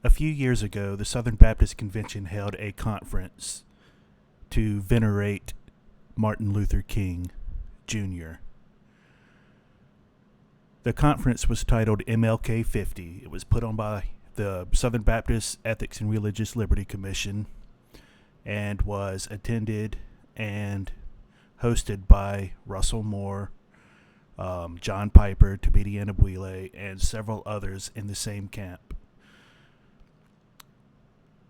A few years ago, the Southern Baptist Convention held a conference to venerate Martin Luther King Jr. The conference was titled MLK 50. It was put on by the Southern Baptist Ethics and Religious Liberty Commission and was attended and hosted by Russell Moore, John Piper, Thabiti Anyabwile, and several others in the same camp.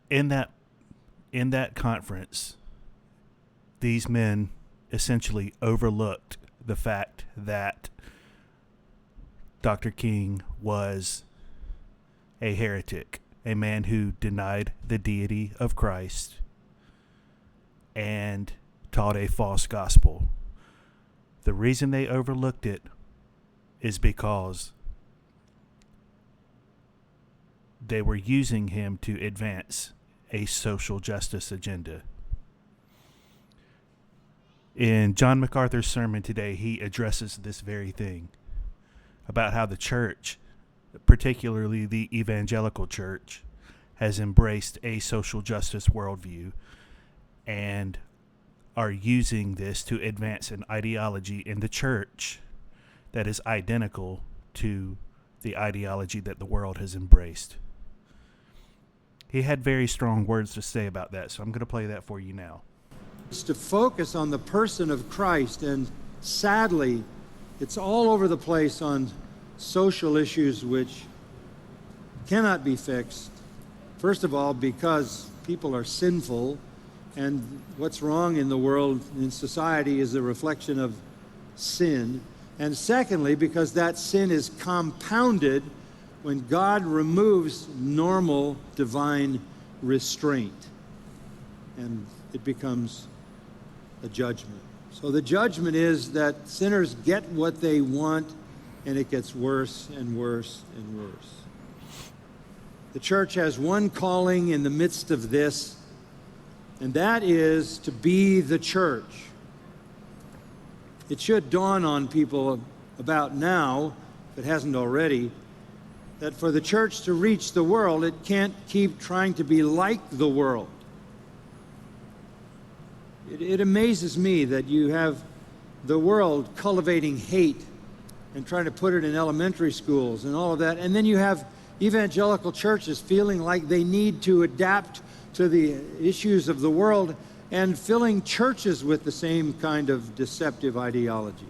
In that conference, these men essentially overlooked the fact that Dr. King was a heretic, a man who denied the deity of Christ and taught a false gospel. The reason they overlooked it is because they were using him to advance a social justice agenda. In John MacArthur's sermon today, he addresses this very thing about how the church, particularly the evangelical church, has embraced a social justice worldview and are using this to advance an ideology in the church that is identical to the ideology that the world has embraced. He had very strong words to say about that, so I'm going to play that for you now. It's to focus on the person of Christ, and sadly, it's all over the place on social issues which cannot be fixed. First of all, because people are sinful, and what's wrong in the world, in society, is a reflection of sin. And secondly, because that sin is compounded when God removes normal divine restraint, and it becomes a judgment. So the judgment is that sinners get what they want, and it gets worse and worse and worse. The church has one calling in the midst of this, and that is to be the church. It should dawn on people about now, if it hasn't already, that for the church to reach the world, it can't keep trying to be like the world. It amazes me that you have the world cultivating hate and trying to put it in elementary schools and all of that, and then you have evangelical churches feeling like they need to adapt to the issues of the world and filling churches with the same kind of deceptive ideologies.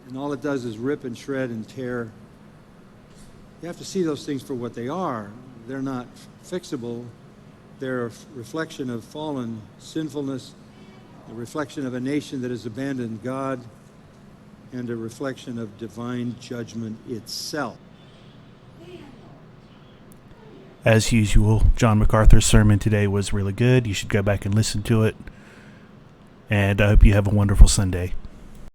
And all it does is rip and shred and tear. You have to see those things for what they are. They're not fixable. They're a reflection of fallen sinfulness, a reflection of a nation that has abandoned God, and a reflection of divine judgment itself. As usual, John MacArthur's sermon today was really good. You should go back and listen to it. And I hope you have a wonderful Sunday.